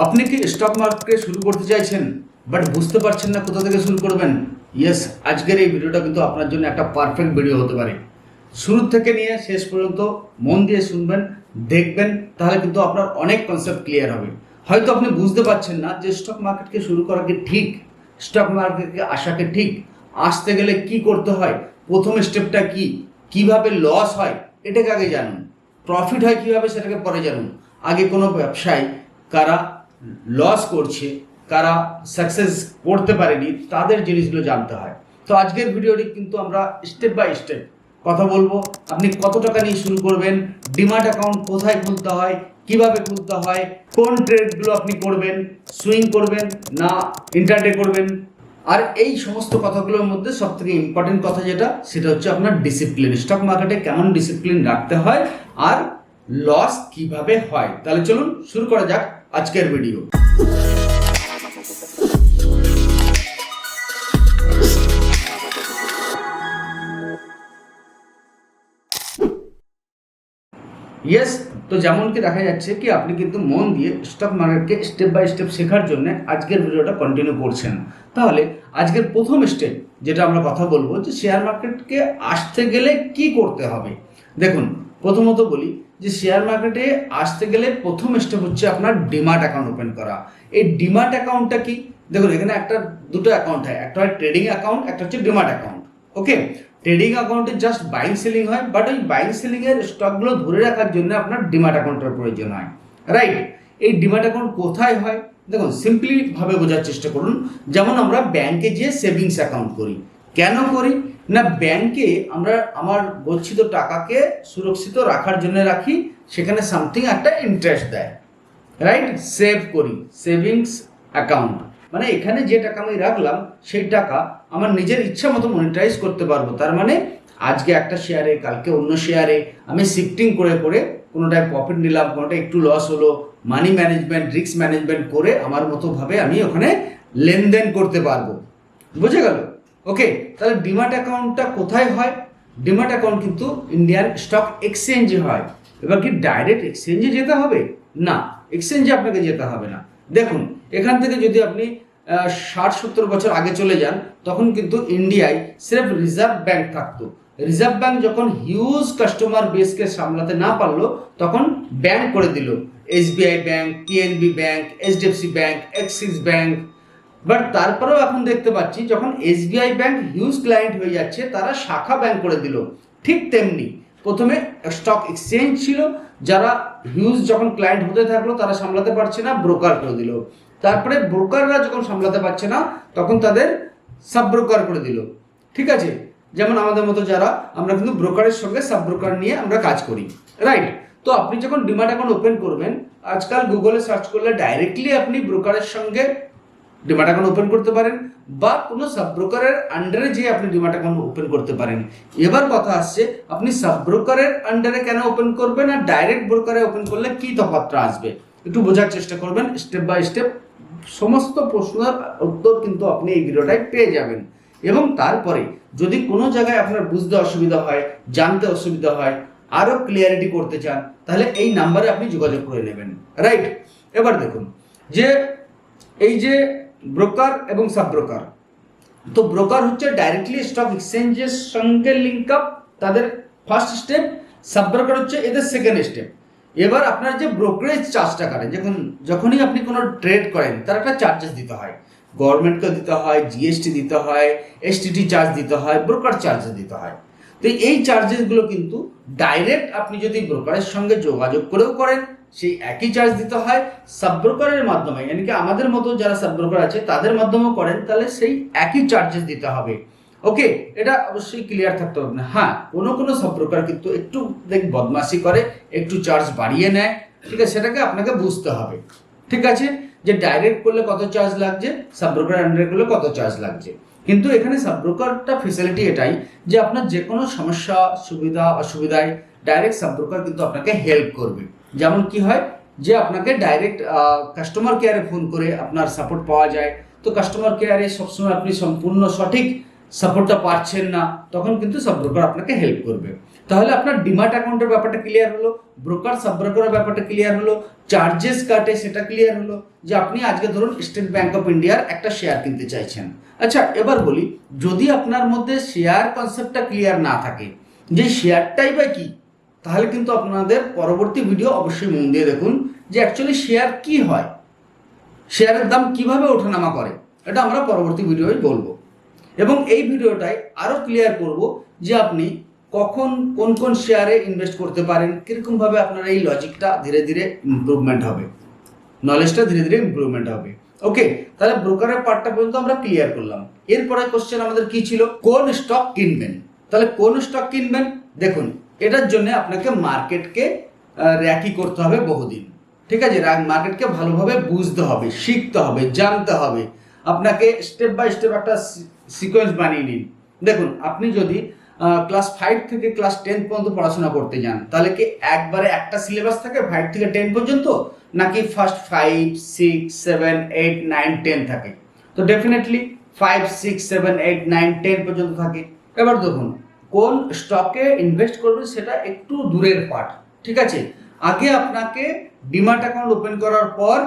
আপনি কি স্টক মার্কেটে শুরু করতে চাইছেন বাট বুঝতে পারছেন না কোথা থেকে শুরু করবেন? ইয়েস, আজকের এই ভিডিওটা কিন্তু আপনার জন্য একটা পারফেক্ট ভিডিও হতে পারে। শুরু থেকে নিয়ে শেষ পর্যন্ত মন দিয়ে শুনবেন, দেখবেন, তাহলে কিন্তু আপনার অনেক কনসেপ্ট ক্লিয়ার হবে। হয়তো আপনি বুঝতে পারছেন না যে স্টক মার্কেটকে শুরু করা কি ঠিক, স্টক মার্কেটকে আসাকে ঠিক, আসতে গেলে কি করতে হয়, প্রথম স্টেপটা কি, কিভাবে লস হয় এটাকে আগে জানুন, প্রফিট হয় কিভাবে সেটাকে পরে জানুন। আগে কোনো ব্যবসায় কারা লস করছে, কারা সাকসেস করতে পারেনি, তাদের জিনিসগুলো জানতে হয়। তো আজকের ভিডিওটি কিন্তু আমরা স্টেপ বাই স্টেপ কথা বলবো। আপনি কত টাকা নিয়ে শুরু করবেন, ডিম্যাট অ্যাকাউন্ট কোথায় খুলতে হয়, কিভাবে খুলতে হয়, কোন ট্রেডগুলো আপনি করবেন, সুইং করবেন না ইন্টারডে করবেন। আর এই সমস্ত কথাগুলোর মধ্যে সব থেকে ইম্পর্টেন্ট কথা যেটা, সেটা হচ্ছে আপনার ডিসিপ্লিন। স্টক মার্কেটে কেমন ডিসিপ্লিন রাখতে হয় আর লস কিভাবে হয়। তাহলে চলুন শুরু করা যাক আজকের ভিডিও। ইয়েস, তো যেমন কি দেখা যাচ্ছে কি আপনি কিন্তু মন দিয়ে স্টক মার্কেটকে স্টেপ বাই স্টেপ শেখার জন্য আজকের ভিডিওটা কন্টিনিউ করছেন। তাহলে আজকের প্রথম স্টেপ যেটা আমরা কথা বলবো, যে শেয়ার মার্কেটকে আসতে গেলে কি করতে হবে। দেখুন, প্রথমত বলি যে শেয়ার মার্কেটে আসতে গেলে প্রথম স্টেপ হচ্ছে আপনার ডিম্যাট অ্যাকাউন্ট ওপেন করা। এই ডিম্যাট অ্যাকাউন্টটা কি? দেখুন, এখানে দুটো অ্যাকাউন্ট হয়, একটা হয় ট্রেডিং অ্যাকাউন্ট, একটা হচ্ছে ডিম্যাট অ্যাকাউন্ট। ওকে, ট্রেডিং অ্যাকাউন্টে জাস্ট বাইং সেলিং হয়, বাট ওই বাইং সেলিং এর স্টকগুলো ধরে রাখার জন্য আপনার ডিম্যাট অ্যাকাউন্টের প্রয়োজন হয়, রাইট? এই ডিম্যাট অ্যাকাউন্ট কোথায় হয়? দেখুন, সিম্পলি ভাবে বোঝার চেষ্টা করুন। যেমন আমরা ব্যাংকে যেয়ে সেভিংস অ্যাকাউন্ট করি, কেন করি না? ব্যাংকে আমরা আমার গচ্ছিত টাকাকে সুরক্ষিত রাখার জন্য রাখি, সেখানে সামথিং একটা ইন্টারেস্ট দেয়, রাইট? সেভ করি, সেভিংস অ্যাকাউন্ট মানে এখানে যে টাকা আমি রাখলাম সেই টাকা আমার নিজের ইচ্ছা মতো মনিটাইজ করতে পারবো। তার মানে আজকে একটা শেয়ারে, কালকে অন্য শেয়ারে আমি শিফটিং করে করে কোনোটায় প্রফিট নিলাম, কোনোটা একটু লস হলো, মানি ম্যানেজমেন্ট, রিস্ক ম্যানেজমেন্ট করে আমার মতো ভাবে আমি ওখানে লেনদেন করতে পারবো। বুঝে গেল? ওকে, তাহলে ডিম্যাট অ্যাকাউন্টটা কোথায় হয়? ডিম্যাট অ্যাকাউন্ট কিন্তু ইন্ডিয়ান স্টক এক্সচেঞ্জে হয়। এবার কি ডাইরেক্ট এক্সচেঞ্জে যেতে হবে? না, এক্সচেঞ্জে আপনাকে যেতে হবে না। দেখুন, এখান থেকে যদি আপনি 60-70 বছর আগে চলে যান, তখন কিন্তু ইন্ডিয়ায় সির্ফ রিজার্ভ ব্যাংক থাকতো। রিজার্ভ ব্যাংক যখন হিউজ কাস্টমার বেসকে সামলাতে না পারলো, তখন ব্যাংক করে দিল SBI bank, PNB bank, HDFC bank, axis bank. But তারপরেও এখন দেখতে পাচ্ছি যখন এসবিআই ব্যাংক হিউজ ক্লায়েন্ট হয়ে যাচ্ছে, তারা শাখা ব্যাংক করে দিল। ঠিক তেমনি প্রথমে স্টক এক্সচেঞ্জ ছিল, যারা হিউজ যখন ক্লায়েন্ট হতে থাকলো তারা সামলাতে পারছে না, ব্রোকার করে দিল। তারপরে ব্রোকাররা যখন সামলাতে পারছে না, তখন তাদের সাব ব্রোকার করে দিল। ঠিক আছে, যেমন আমাদের মতো যারা, আমরা কিন্তু ব্রোকারের সঙ্গে সাব ব্রোকার নিয়ে আমরা কাজ করি, রাইট? তো আপনি যখন ডিম্যাট অ্যাকাউন্ট ওপেন করবেন, আজকাল গুগলে সার্চ করলে ডাইরেক্টলি আপনি ব্রোকারের সঙ্গে ডিম্যাট অ্যাকাউন্ট ওপেন করতে পারেন, বা কোনো সাব ব্রোকারের আন্ডারে যে আপনি ডিম্যাট অ্যাকাউন্ট ওপেন করতে পারেন। এবার কথা আসছে, আপনি সাব ব্রোকারের আন্ডারে কেন ওপেন করবেন আর ডাইরেক্ট ব্রোকারে ওপেন করলে কি তফাৎটা আসবে, একটু বোঝার চেষ্টা করবেন। স্টেপ বাই স্টেপ সমস্ত প্রশ্নের উত্তর কিন্তু আপনি এই ভিডিওটায় পেয়ে যাবেন। এবং তারপরে যদি কোনো জায়গায় আপনার বুঝতে অসুবিধা হয়, জানতে অসুবিধা হয়, আরও ক্লিয়ারিটি করতে চান, তাহলে এই নাম্বারে আপনি যোগাযোগ করে নেবেন, রাইট? এবার দেখুন যে এই যে ব্রোকার এবং সাব ব্রোকার, তো ব্রোকার হচ্ছে ডাইরেক্টলি স্টক এক্সচেঞ্জের সঙ্গে লিঙ্ক আপ, তাদের ফার্স্ট স্টেপ। সাব ব্রোকার হচ্ছে এদের সেকেন্ড স্টেপ। এবার আপনার যে ব্রোকারেজ চার্জটা কাটে, যখনই আপনি কোনো ট্রেড করেন, তার একটা চার্জেস দিতে হয়, গভর্নমেন্টকে দিতে হয়, জিএসটি দিতে হয়, এসটিটি চার্জ দিতে হয়, ব্রোকার চার্জেস দিতে হয়। তো এই চার্জেসগুলো কিন্তু ডাইরেক্ট আপনি যদি ব্রোকারের সঙ্গে যোগাযোগ করেও করেন, সেই একই চার্জ দিতে হয়। সাব ব্রোকারের মাধ্যমে, মানে কি আমাদের মতো যারা সাব ব্রোকার আছে তাদের মাধ্যমেও করেন, তাহলে সেই একই চার্জেস দিতে হবে। ওকে, এটা অবশ্যই ক্লিয়ার থাকতে হবে না। হ্যাঁ, কোনো সাব ব্রোকার কিন্তু একটু বদমাশি করে, একটু চার্জ বাড়িয়ে নেয়, ঠিক আছে? সেটাকে আপনাকে বুঝতে হবে, ঠিক আছে? যে ডাইরেক্ট করলে কত চার্জ লাগছে, সাব ব্রোকার আন্ডারে করলে কত চার্জ লাগছে। কিন্তু এখানে সাব ব্রোকারটা ফেসিলিটি এটাই যে আপনার যে কোনো সমস্যা, সুবিধা অসুবিধায় ডাইরেক্ট সাব ব্রোকার কিন্তু আপনাকে হেল্প করবে। যেমন কি হয় যে আপনাকে ডাইরেক্ট কাস্টমার কেয়ারে ফোন করে আপনার সাপোর্ট পাওয়া যায়। তো কাস্টমার কেয়ারে সবসময় আপনি সম্পূর্ণ সঠিক সাপোর্টটা পাচ্ছেন না, তখন কিন্তু সাব ব্রোকার আপনাকে হেল্প করবে। তাহলে আপনার ডিমাট অ্যাকাউন্টের ব্যাপারটা ক্লিয়ার হলো, ব্রোকার সাব ব্রোকারের ব্যাপারটা ক্লিয়ার হলো, চার্জেস কাটে সেটা ক্লিয়ার হলো, যে আপনি আজকে ধরুন স্টেট ব্যাংক অফ ইন্ডিয়ার একটা শেয়ার কিনতে চাইছেন। আচ্ছা, এবার বলি, যদি আপনার মধ্যে শেয়ার কনসেপ্টটা ক্লিয়ার না থাকে, যে শেয়ারটাই বা কি, তাহলে কিন্তু আপনাদের পরবর্তী ভিডিও অবশ্যই মন দিয়ে দেখুন, যে অ্যাকচুয়ালি শেয়ার কি হয়, শেয়ারের দাম কিভাবে ওঠানামা করে, এটা আমরা পরবর্তী ভিডিওয় বলবো। এবং এই ভিডিওটায় আরও ক্লিয়ার করব যে আপনি কখন কোন কোন শেয়ারে ইনভেস্ট করতে পারেন, কীরকমভাবে আপনার এই লজিকটা ধীরে ধীরে ইমপ্রুভমেন্ট হবে, নলেজটা ধীরে ধীরে ইমপ্রুভমেন্ট হবে। ওকে, তাহলে ব্রোকারের পার্টটা পর্যন্ত আমরা ক্লিয়ার করলাম। এরপরে কোশ্চেন আমাদের কি ছিল, কোন স্টক কিনবেন। তাহলে কোন স্টক কিনবেন, দেখুন এটার জন্য আপনাকে মার্কেটকে র্যাকি করতে হবে বহুদিন, ঠিক আছে, মার্কেটকে ভালোভাবে বুঝতে হবে, শিখতে হবে, জানতে হবে। আপনাকে স্টেপ বাই স্টেপ একটা সিকোয়েন্স বানিয়ে নিন। দেখুন, আপনি যদি ক্লাস 5 থেকে ক্লাস 10 পর্যন্ত পড়াশোনা করতে যান, তাহলে কি একবারে একটা সিলেবাস থাকে 5 থেকে 10 পর্যন্ত, নাকি ফার্স্ট 5, 6, 7, 8, 9, 10 থাকে? তো ডেফিনেটলি 5, 6, 7, 8, 9, 10 পর্যন্ত থাকে। এবার দেখুন কোন স্টকে ইনভেস্ট করবেন সেটা একটু দূরের পার্ট, ঠিক আছে। আগে আপনাকে ডিমাট অ্যাকাউন্ট ওপেন করার পর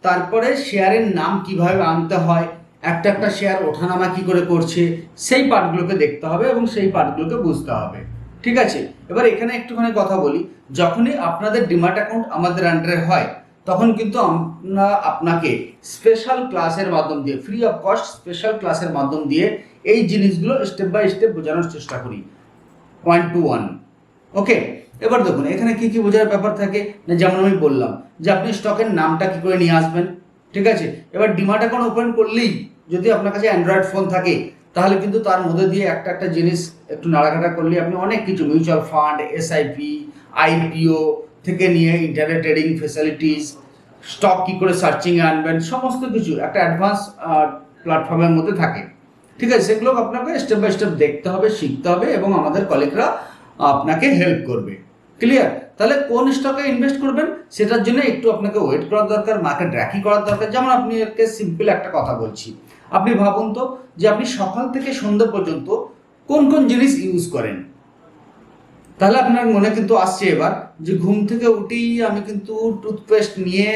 তারপরে শেয়ারের নাম কিভাবে আনতে হয়, একটা একটা শেয়ার ওঠানামা কি করে করছে, সেই পার্টগুলোকে দেখতে হবে এবং সেই পার্টগুলোকে বুঝতে হবে, ঠিক আছে। এবার এখানে একটুখানি কথা বলি, যখনই আপনাদের ডিমাট অ্যাকাউন্ট আমাদের আন্ডারে হয়, তখন কিন্তু আমরা আপনাকে স্পেশাল ক্লাসের মাধ্যম দিয়ে, ফ্রি অফ কস্ট স্পেশাল ক্লাসের মাধ্যম দিয়ে এই জিনিসগুলো স্টেপ বাই স্টেপ বোঝানোর চেষ্টা করি, 1 to 1। ওকে, এবার দেখুন এখানে কি কি বোঝার ব্যাপার থাকে, না যেমন আমি বললাম যে আপনি স্টকের নামটা কি করে নিয়ে আসবেন, ঠিক আছে। এবার ডিমাট অ্যাকাউন্ট ওপেন করলেই যদি আপনার কাছে অ্যান্ড্রয়েড ফোন থাকে, তাহলে কিন্তু তার মধ্যে দিয়ে একটা একটা জিনিস একটু নাড়াঘাটা করলে আপনি অনেক কিছু, মিউচুয়াল ফান্ড, এসআইপি, আইপিও থেকে নিয়ে ইন্টারনেট ট্রেডিং ফেসিলিটিস, স্টক কি করে সার্চিংয়ে আনবেন, সমস্ত কিছু একটা অ্যাডভান্স প্ল্যাটফর্মের মধ্যে থাকে, ঠিক আছে। সেগুলো আপনাকে স্টেপ বাই স্টেপ দেখতে হবে, শিখতে হবে এবং আমাদের কলিগরা আপনাকে হেল্প করবে। ক্লিয়ার? তাহলে কোন স্টকে ইনভেস্ট করবেন সেটার জন্য একটু আপনাকে ওয়েট করার দরকার, মার্কেট র্যাকি করার দরকার। যেমন আপনি একে সিম্পল একটা কথা বলছি, আপনি ভাবুন তো যে আপনি সকাল থেকে সন্ধ্যা পর্যন্ত কোন কোন জিনিস ইউজ করেন। তাহলে আপনার মনে কিন্তু আসছে এবার যে ঘুম থেকে উঠেই আমি কিন্তু টুথপেস্ট নিয়ে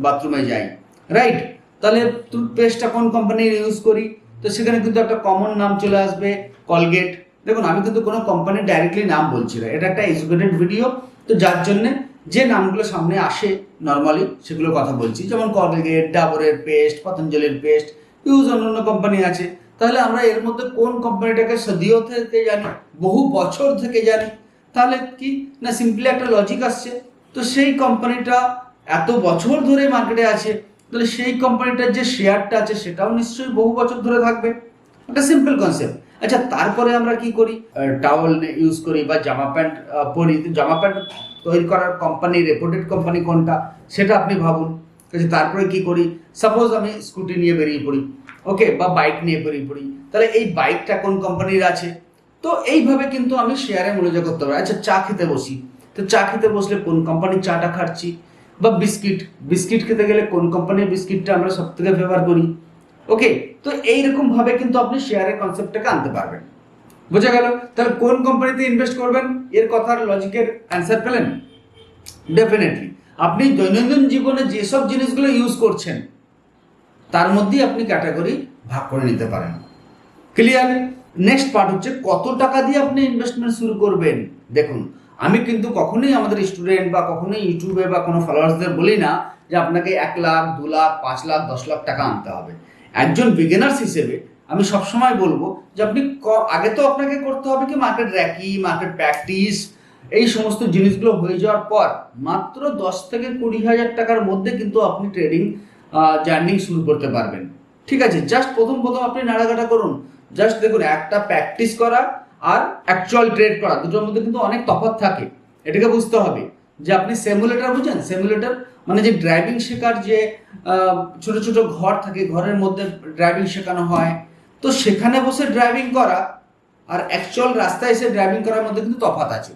বাথরুমে যাই, রাইট? তাহলে টুথপেস্টটা কোন কোম্পানির ইউজ করি, তো সেখানে কিন্তু একটা কমন নাম চলে আসবে, কলগেট। দেখুন আমি কিন্তু কোনো কোম্পানির ডাইরেক্টলি নাম বলছি না, এটা একটা এডুকেটেড ভিডিও, তো যার জন্যে যে নামগুলো সামনে আসে নর্মালি সেগুলোর কথা বলছি, যেমন কলগেট, ডাবরের পেস্ট, পতঞ্জলির পেস্ট, ইউজ অন্যান্য কোম্পানি আছে। তাহলে আমরা এর মধ্যে কোন কোম্পানিটাকে সদিও থেকে জানি, বহু বছর থেকে জানি, তাহলে কি না সিম্পলি একটা লজিক আসছে, তো সেই কোম্পানিটা এত বছর ধরে মার্কেটে আছে, তাহলে সেই কোম্পানিটার যে শেয়ারটা আছে সেটাও নিশ্চয়ই বহু বছর ধরে থাকবে, একটা সিম্পল কনসেপ্ট। আচ্ছা, তারপরে আমরা কি করি, টাওয়েল ইউজ করি বা জামা প্যান্ট পরি, জামা প্যান্ট তৈরি করার কোম্পানি, রেপুটেড কোম্পানি কোনটা সেটা আপনি ভাবুন। তারপরে কি করি, সাপোজ আমি স্কুটি নিয়ে বেরিয়ে পড়ি, ওকে, বা বাইক নিয়ে বেরিয়ে পড়ি, তাহলে এই বাইকটা কোন কোম্পানির আছে, তো এইভাবে কিন্তু আমি শেয়ারে মনোযোগ করতে পারি। আচ্ছা, চা খেতে বসি, তো চা খেতে বসলে কোন কোম্পানির চাটা খাচ্ছি, বা বিস্কিট খেতে গেলে কোন কোম্পানির বিস্কিটটা আমরা সব থেকে ফেভার করি, ওকে। তো এইরকম ভাবে কিন্তু আপনি শেয়ারের কনসেপ্টটাকে আনতে পারবেন, বোঝা গেল? তাহলে কোন কোম্পানিতে ইনভেস্ট করবেন, এর কথার লজিকের অ্যান্সার পেলেন? ডেফিনেটলি আপনি দৈনন্দিন জীবনে যেসব জিনিসগুলো ইউজ করছেন তার মধ্যেই আপনি ক্যাটাগরি ভাগ করে নিতে পারেন। ক্লিয়ার? নেক্সট পার্ট হচ্ছে কত টাকা দিয়ে আপনি ইনভেস্টমেন্ট শুরু করবেন। দেখুন, আমি কিন্তু কখনোই আমাদের স্টুডেন্ট বা কখনোই ইউটিউবে বা কোনো ফলোয়ার্সদের বলি না যে আপনাকে 1 লাখ, 2 লাখ, 5 লাখ, 10 লাখ টাকা আনতে হবে। একজন বিগিনার্স হিসেবে আমি সবসময় বলবো যে আপনি আগে তো আপনাকে করতে হবে কি মার্কেট র্যাকি, মার্কেট প্র্যাকটিস, এই সমস্ত জিনিসগুলো হয়ে যাওয়ার পর মাত্র 10 থেকে 20,000 টাকার মধ্যে কিন্তু আপনি ট্রেডিং জার্নি শুরু করতে পারবেন, ঠিক আছে। জাস্ট প্রথম আপনি নাড়াঘাটা করুন। জাস্ট দেখুন, একটা প্র্যাকটিস করা আর অ্যাকচুয়াল ট্রেড করা দুটোর মধ্যে কিন্তু অনেক তফাৎ থাকে, এটাকে বুঝতে হবে। যে আপনি সিমুলেটর বুঝেন, সিমুলেটর মানে যে ড্রাইভিং শেখার যে ছোট ছোট ঘর থাকে, ঘরের মধ্যে ড্রাইভিং শেখানো হয়, তো সেখানে বসে ড্রাইভিং করা আর অ্যাকচুয়াল রাস্তায় এসে ড্রাইভিং করার মধ্যে কিন্তু তফাৎ আছে।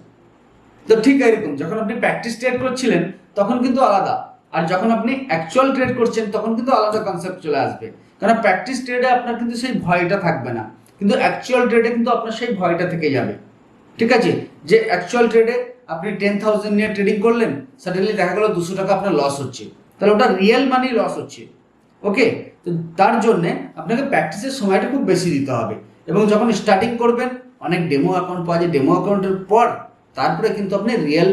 তো ঠিক এরকম যখন আপনি প্র্যাকটিস ট্রেড করছিলেন তখন কিন্তু আলাদা, আর যখন আপনি অ্যাকচুয়াল ট্রেড করছেন তখন কিন্তু আলাদা কনসেপ্ট চলে আসবে। কারণ প্র্যাকটিস ট্রেডে আপনার কিন্তু সেই ভয়টা থাকবে না, কিন্তু অ্যাকচুয়াল ট্রেডে কিন্তু আপনার সেই ভয়টা থেকে যাবে। ঠিক আছে, যে অ্যাকচুয়াল ট্রেডে আপনি 10,000 নিয়ে ট্রেডিং করলেন, সাডেনলি দেখা গেল 200 টাকা আপনার লস হচ্ছে, তাহলে ওটা রিয়েল মানি লস হচ্ছে। ওকে, তো তার জন্যে আপনাকে প্র্যাকটিসের সময়টা খুব বেশি দিতে হবে, এবং যখন স্টার্টিং করবেন অনেক ডেমো অ্যাকাউন্ট পাওয়া যায়, ডেমো অ্যাকাউন্টের পর তারপরে কিন্তু আপনি রিয়েল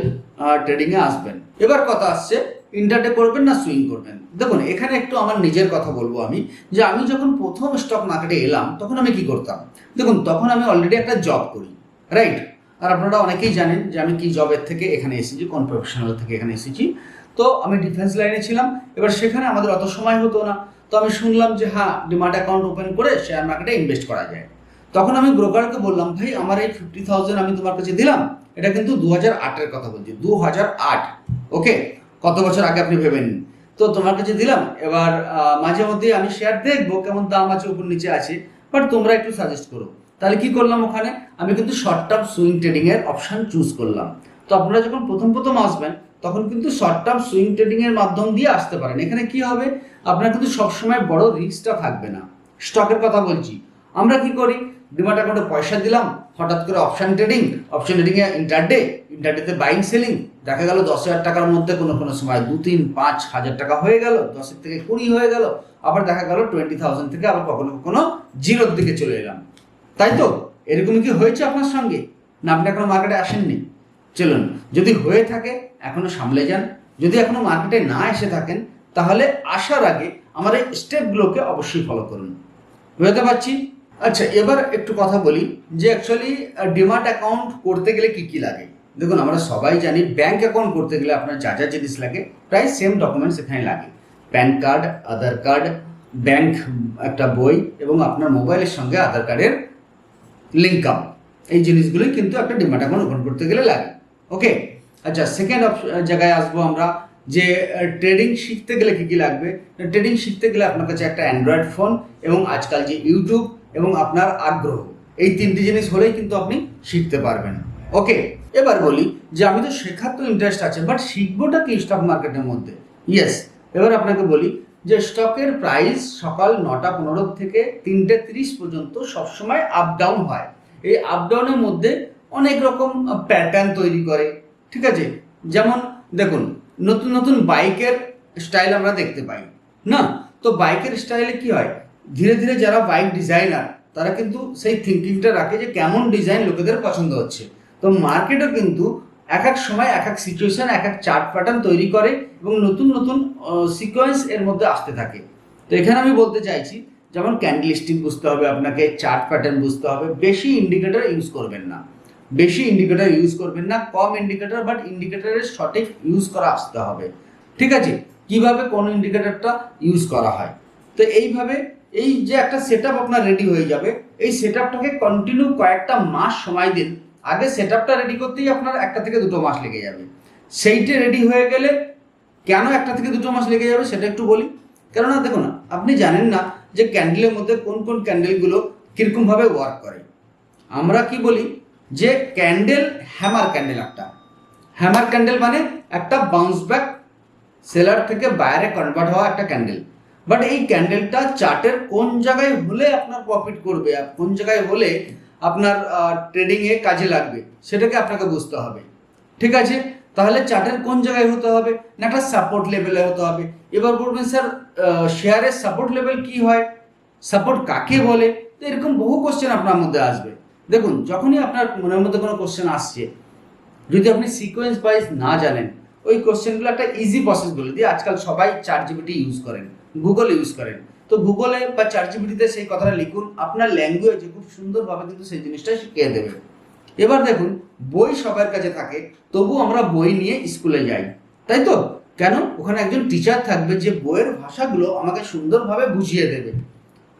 ট্রেডিংয়ে আসবেন। এবার কথা আসছে ইন্টারডে করবেন না সুইং করবেন। দেখুন এখানে একটু আমার নিজের কথা বলবো আমি, যে আমি যখন প্রথম স্টক মার্কেটে এলাম তখন আমি কি করতাম। দেখুন তখন আমি অলরেডি একটা জব করি, রাইট? আর আপনারা অনেকেই জানেন যে আমি কি জবের থেকে এখানে এসেছি, কোন প্রফেশনাল থেকে এখানে এসেছি। তো আমি ডিফেন্স লাইনে ছিলাম, এবার সেখানে আমাদের অত সময় হতো না। তো আমি শুনলাম যে হ্যাঁ, ডিমার্ট অ্যাকাউন্ট ওপেন করে শেয়ার মার্কেটে ইনভেস্ট করা যায়। তখন আমি ব্রোকারকে বললাম, ভাই আমার এই 50,000 আমি তোমার কাছে দিলাম, এটা কিন্তু 2008-এর কথা বলছি, 2008। ওকে, কত বছর আগে আপনি ভেবে নিন। তো তোমার কাছে দিলাম, এবার মাঝে মধ্যে আমি শেয়ার দেখবো কেমন দাম আছে, উপর নিচে আছে, বাট তোমরা একটু সাজেস্ট করো। তাহলে কি করলাম, ওখানে আমি কিন্তু শর্ট টার্ম সুইং ট্রেডিং এর অপশন চুজ করলাম। তো আপনারা যখন প্রথম আসবেন তখন কিন্তু শর্ট টার্ম সুইং ট্রেডিং এর মাধ্যম দিয়ে আসতে পারেন। এখানে কি হবে, আপনার কিন্তু সবসময় বড় রিস্কটা থাকবে না। স্টকের কথা বলছি, আমরা কি করি, ডিমার্ট অ্যাকাউন্টে পয়সা দিলাম, হঠাৎ করে অপশন ট্রেডিং এ ইন্টারডেতে বাইং সেলিং, দেখা গেল 10,000 টাকার মধ্যে কোনো সময় 2, 3, 5 হাজার টাকা হয়ে গেল, 10 থেকে 20 হয়ে গেল, আবার দেখা গেল 20,000 থেকে আবার কখনো জিরোর দিকে চলে এলাম। তাই তো, এরকমই কি হয়েছে আপনার সঙ্গে? না আপনি এখনো মার্কেটে আসেননি? চলুন, যদি হয়ে থাকে এখনো সামলে যান। যদি এখনো মার্কেটে না এসে থাকেন তাহলে আসার আগে আমার এই স্টেপগুলোকে অবশ্যই ফলো করুন। বুঝতে পারছি? আচ্ছা, এবার একটু কথা বলি যে অ্যাকচুয়ালি ডিমার্ট অ্যাকাউন্ট করতে গেলে কি কি লাগে। দেখুন আমরা সবাই জানি ব্যাংক অ্যাকাউন্ট করতে গেলে আপনার যা যা জিনিস লাগে প্রায় সেম ডকুমেন্টস এখানে লাগে। প্যান কার্ড, আধার কার্ড, ব্যাংক একটা বই, এবং আপনার মোবাইলের সঙ্গে আধার কার্ডের লিঙ্ক আপ, এই জিনিসগুলোই কিন্তু একটা ডিমার্ট অ্যাকাউন্ট ওপেন করতে গেলে লাগে। ওকে, আচ্ছা, সেকেন্ড জায়গায় আসবো আমরা, যে ট্রেডিং শিখতে গেলে কি কি লাগবে। ট্রেডিং শিখতে গেলে আপনার কাছে একটা অ্যান্ড্রয়েড ফোন এবং আজকাল যে ইউটিউব এবং আপনার আগ্রহ, এই তিনটি জিনিস হলেই কিন্তু আপনি শিখতে পারবেন। ওকে, এবার বলি যে আমি তো শেখার তো ইন্টারেস্ট আছে, বাট শিখবোটা কি স্টক মার্কেটের মধ্যে? ইয়েস, এবার আপনাকে বলি যে স্টকের প্রাইস সকাল 9:15 থেকে 3:30 পর্যন্ত সবসময় আপ ডাউন হয়। এই আপ ডাউনের মধ্যে অনেক রকম প্যাটার্ন তৈরি করে। ঠিক আছে, যেমন দেখুন নতুন নতুন বাইকের স্টাইল আমরা দেখতে পাই না? তো বাইকের স্টাইলে কি হয়, ধীরে ধীরে যারা বাইক ডিজাইনার তারা কিন্তু সেই থিঙ্কিংটা রাখে যে কেমন ডিজাইন লোকেদের পছন্দ হচ্ছে। তো মার্কেটও কিন্তু এক এক সময় এক এক সিচুয়েশন এক এক চার্ট প্যাটার্ন তৈরি করে এবং নতুন নতুন সিকোয়েন্স এর মধ্যে আসতে থাকে। তো এখানে আমি বলতে চাইছি, যেমন ক্যান্ডেল স্টিক বুঝতে হবে আপনাকে, চার্ট প্যাটার্ন বুঝতে হবে, বেশি ইন্ডিকেটর ইউজ করবেন না, কম ইন্ডিকেটর, বাট ইন্ডিকেটরের সঠিক ইউজ করা আসতে হবে। ঠিক আছে, কিভাবে কোন ইন্ডিকেটরটা ইউজ করা হয়। তো এইভাবে এই যে একটা সেট আপনার রেডি হয়ে যাবে, এই সেট আপটাকে কন্টিনিউ কয়েকটা মাস সময় দিন। আগে সেট আপটা রেডি করতেই আপনার 1 থেকে 2 মাস লেগে যাবে। সেইটা রেডি হয়ে গেলে কেন 1 থেকে 2 মাস লেগে যাবে সেটা একটু বলি। কেননা দেখুন, আপনি জানেন না যে ক্যান্ডেলের মধ্যে কোন কোন ক্যান্ডেলগুলো কীরকমভাবে ওয়ার্ক করে। আমরা কি বলি যে ক্যান্ডেল হ্যামার ক্যান্ডেল, একটা হ্যামার ক্যান্ডেল মানে একটা বাউন্স ব্যাক সেলার থেকে বাইরে কনভার্ট হওয়া একটা ক্যান্ডেল। বাট এই ক্যান্ডেলটা চার্টের কোন জায়গায় হলে আপনার প্রফিট করবে আর কোন জায়গায় হলে আপনার ট্রেডিংয়ে কাজে লাগবে সেটাকে আপনাকে বুঝতে হবে। ঠিক আছে, তাহলে চার্টের কোন জায়গায় হতে হবে না, একটা সাপোর্ট লেভেলে হতে হবে। এবার বলবেন স্যার শেয়ারের সাপোর্ট লেভেল কি হয়, সাপোর্ট কাকে বলে? তো এরকম বহু কোশ্চেন আপনার মধ্যে আসবে। দেখুন যখনই আপনার মনের মধ্যে কোনো কোশ্চেন আসছে, যদি আপনি সিকোয়েন্স ওয়াইজ না জানেন, ওই কোশ্চেনগুলো একটা ইজি প্রসেস বলে দিয়ে, আজকাল সবাই ChatGPT ইউজ করেন, গুগল ইউজ করেন। তো গুগলে বা ChatGPTতে সেই কথাটা লিখুন, আপনার ল্যাঙ্গুয়েজে খুব সুন্দরভাবে কিন্তু সেই জিনিসটা শিখিয়ে দেবে। এবার দেখুন, বই সবার কাছে থাকে, তবু আমরা বই নিয়ে স্কুলে যাই, তাই তো? কেন? ওখানে একজন টিচার থাকবে যে বইয়ের ভাষাগুলো আমাকে সুন্দরভাবে বুঝিয়ে দেবে।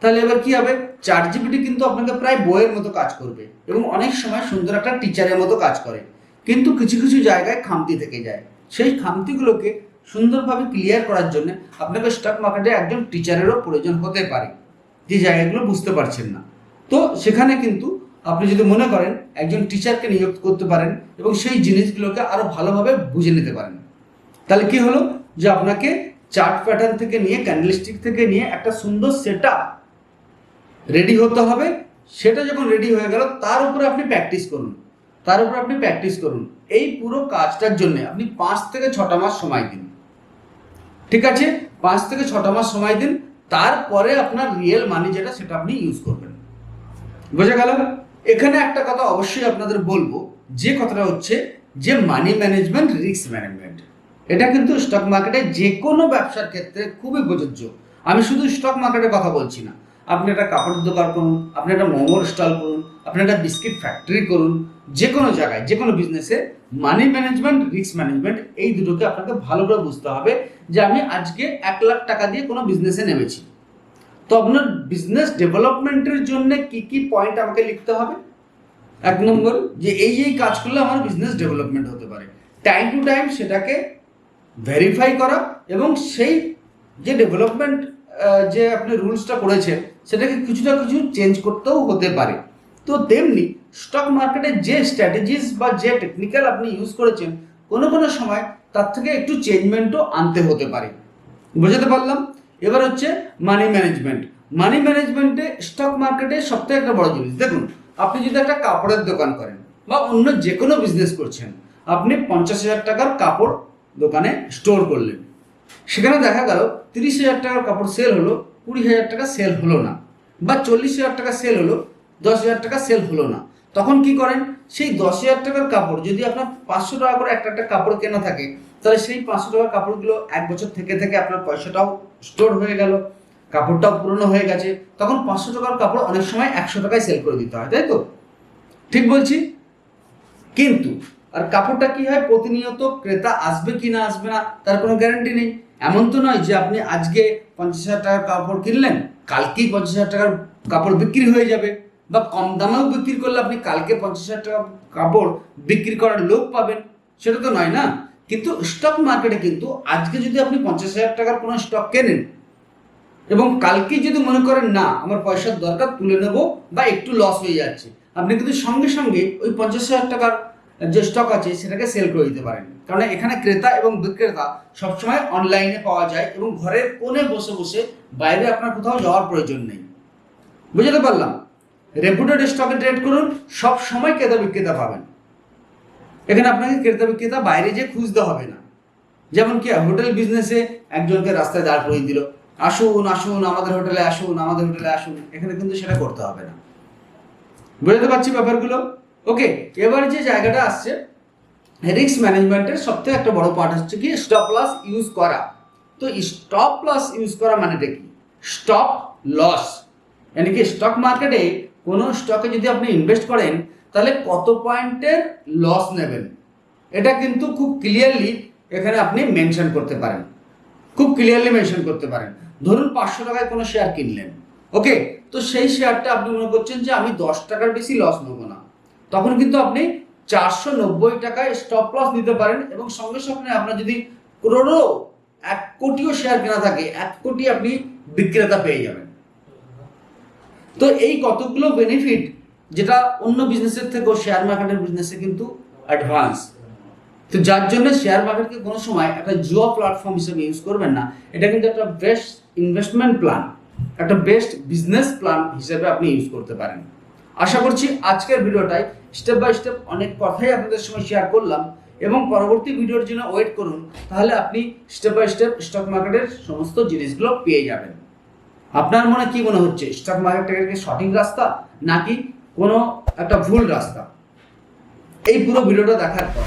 তাহলে এবার কি হবে, ChatGPT কিন্তু আপনাকে প্রায় বইয়ের মতো কাজ করবে এবং অনেক সময় সুন্দর একটা টিচারের মতো কাজ করে, কিন্তু কিছু কিছু জায়গায় খামতি থেকে যায়। সেই খামতিগুলোকে সুন্দরভাবে ক্লিয়ার করার জন্য আপনাকে স্টক মার্কেটে একজন টিচারেরও প্রয়োজন হতে পারে, যে জায়গাগুলো বুঝতে পারছেন না। তো সেখানে কিন্তু আপনি যদি মনে করেন একজন টিচারকে নিয়োগ করতে পারেন এবং সেই জিনিসগুলোকে আরো ভালোভাবে বুঝে নিতে পারেন। তাহলে কি হলো, যে আপনাকে চার্ট প্যাটার্ন থেকে নিয়ে ক্যান্ডেলস্টিক থেকে নিয়ে একটা সুন্দর সেটআপ রেডি হতে হবে। সেটা যখন রেডি হয়ে গেল, তার উপরে আপনি প্র্যাকটিস করুন। তার উপর আপনি প্র্যাকটিস করুন। এই পুরো কাজটার জন্য আপনি 5 থেকে 6টা মাস সময় দিন। ঠিক আছে, 5 থেকে 6টা মাস সময় দিন, তারপরে আপনার রিয়েল মানি যেটা সেটা আপনি ইউজ করবেন। বোঝা গেল? এখানে একটা কথা অবশ্যই আপনাদের বলবো, যে কথাটা হচ্ছে যে মানি ম্যানেজমেন্ট, রিস্ক ম্যানেজমেন্ট, এটা কিন্তু স্টক মার্কেটে যে কোনো ব্যবসার ক্ষেত্রে খুবই প্রযোজ্য। আমি শুধু স্টক মার্কেটের কথা বলছি না, আপনি একটা কাপড়ের দোকান করুন, আপনি একটা মোমোর স্টল করুন, আপনি একটা বিস্কিট ফ্যাক্টরি করুন, যে কোনো জায়গায় যে কোনো বিজনেসে মানি ম্যানেজমেন্ট, রিস্ক ম্যানেজমেন্ট এই দুটোকে আপনাকে ভালো করে বুঝতে হবে। যে আমি আজকে 1 লাখ টাকা দিয়ে কোনো বিজনেসে নেমেছি, তো আপনার বিজনেস ডেভেলপমেন্টের জন্য কি কি পয়েন্ট আমাকে লিখতে হবে। 1 নম্বর, যে এই কাজ করলে আমার বিজনেস ডেভেলপমেন্ট হতে পারে। টাইম টু টাইম সেটাকে ভেরিফাই করা এবং সেই যে ডেভেলপমেন্ট যে আপনি রুলসটা করেছেন সেটাকে কিছুটা কিছু চেঞ্জ করতেও হতে পারে। তো তেমনি স্টক মার্কেটে যে স্ট্র্যাটেজিস বা যে টেকনিক্যাল আপনি ইউজ করেছেন কোনো কোনো সময় তার থেকে একটু চেঞ্জমেন্টও আনতে হতে পারে। বুঝতে পারলাম? এবার হচ্ছে মানি ম্যানেজমেন্ট। মানি ম্যানেজমেন্টে স্টক মার্কেটে সবথেকে একটা বড় জিনিস, দেখুন আপনি যদি একটা কাপড়ের দোকান করেন বা অন্য যে কোনো বিজনেস করছেন, আপনি 50,000 টাকার কাপড় দোকানে স্টোর করলেন, সেখানে দেখা গেল 30,000 টাকার কাপড় সেল হলো, 20,000 টাকা সেল হলো না, বা 40,000 টাকা সেল হলো, 10,000 টাকা সেল হলো না। তখন কি করেন? সেই 10,000 টাকার কাপড় যদি আপনার 500 টাকা করে একটা কাপড় কেনা থাকে, তাহলে সেই 500 টাকার কাপড়গুলো 1 বছর থেকে থেকে আপনার পয়সাটাও স্টোর হয়ে গেল, কাপড়টাও পুরনো হয়ে গেছে, তখন 500 টাকার কাপড় অনেক সময় 100 টাকায় সেল করে দিতে হয়, তাই তো? ঠিক বলছি? কিন্তু আর কাপড়টা কি হয়, প্রতিনিয়ত ক্রেতা আসবে কি না আসবে না তার কোনো গ্যারান্টি নেই। এমন তো নয় যে আপনি আজকে 50,000 টাকার কাপড় কিনলেন, কালকেই 50,000 টাকার কাপড় বিক্রি হয়ে যাবে, বা কম দামেও বিক্রি করলে আপনি কালকে 50,000 টাকা কাপড় বিক্রি করার লোক পাবেন, সেটা তো নয় না। কিন্তু স্টক মার্কেটে কিন্তু আজকে যদি আপনি 50,000 টাকার কোনো স্টক কেনেন এবং কালকে যদি মনে করেন না আমার পয়সার দরকার তুলে নেব বা একটু লস হয়ে যাচ্ছে, আপনি কিন্তু সঙ্গে সঙ্গে ওই 50,000 টাকার যে স্টক আছে সেটাকে সেল করে দিতে পারেন। কারণ এখানে ক্রেতা এবং বিক্রেতা সবসময় অনলাইনে পাওয়া যায় এবং ঘরের কোণে বসে বসে বাইরে আপনার কোথাও যাওয়ার প্রয়োজন নেই। বুঝতে পারলাম? রেপুটেড স্টকে ট্রেড করুন, সব সময় ক্রেতা বিক্রেতা পাবেন। এখানে আপনাকে ক্রেতা বিক্রেতা বাইরে যে খুঁজতে হবে না। যেমন কি হোটেল বিজনেসে একজনকে রাস্তায় দাঁড় করিয়ে দিল, আসুন আসুন আমাদের হোটেলে আসুন, আমাদের হোটেলে আসুন, এখানে কিন্তু সেটা করতে হবে না। বুঝতে পারছি ব্যাপারগুলো? ওকে, এবার যে জায়গাটা আসছে রিস্ক ম্যানেজমেন্টের সবথেকে একটা বড় পার্ট হচ্ছে কি স্টপ লস ইউজ করা। তো স্টপ লস ইউজ করা মানেটা কি? স্টপ লস মানে কি স্টক মার্কেটে কোনো স্টকে যদি আপনি ইনভেস্ট করেন তাহলে কত পয়েন্টের লস নেবেন, এটা কিন্তু খুব ক্লিয়ারলি এখানে আপনি মেনশন করতে পারেন, খুব ক্লিয়ারলি মেনশন করতে পারেন। ধরুন 500 টাকায় কোনো শেয়ার কিনলেন, ওকে, তো সেই শেয়ারটা আপনি মনে করছেন যে আমি 10 টাকার বেশি লস নেব না, তখন কিন্তু আপনি 490 টাকায় স্টপ লস নিতে পারেন এবং সঙ্গে সঙ্গে আপনার যদি করোড়ো 1 কোটিও শেয়ার কেনা থাকে 1 কোটি আপনি বিক্রেতা পেয়ে যাবেন। তো এই কতগুলো বেনিফিট যেটা অন্য বিজনেসের থেকেও শেয়ার মার্কেটের বিজনেসে কিন্তু অ্যাডভান্স। তো যার জন্য শেয়ার মার্কেটকে কোনো সময় একটা জুয়া প্ল্যাটফর্ম হিসেবে ইউজ করবেন না, এটা কিন্তু একটা বেস্ট ইনভেস্টমেন্ট প্ল্যান, একটা বেস্ট বিজনেস প্ল্যান হিসেবে আপনি ইউজ করতে পারেন। আশা করছি আজকের ভিডিওটায় স্টেপ বাই স্টেপ অনেক কথাই আপনাদের সঙ্গে শেয়ার করলাম এবং পরবর্তী ভিডিওর জন্য ওয়েট করুন, তাহলে আপনি স্টেপ বাই স্টেপ স্টক মার্কেটের সমস্ত জিনিসগুলো পেয়ে যাবেন। আপনার মনে কি মনে হচ্ছে, স্টক মার্কেটের কি সঠিক রাস্তা নাকি কোনো একটা ভুল রাস্তা? এই পুরো ভিডিওটা দেখার পর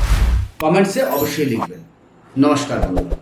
কমেন্টসে অবশ্যই লিখবেন। নমস্কার বন্ধুরা।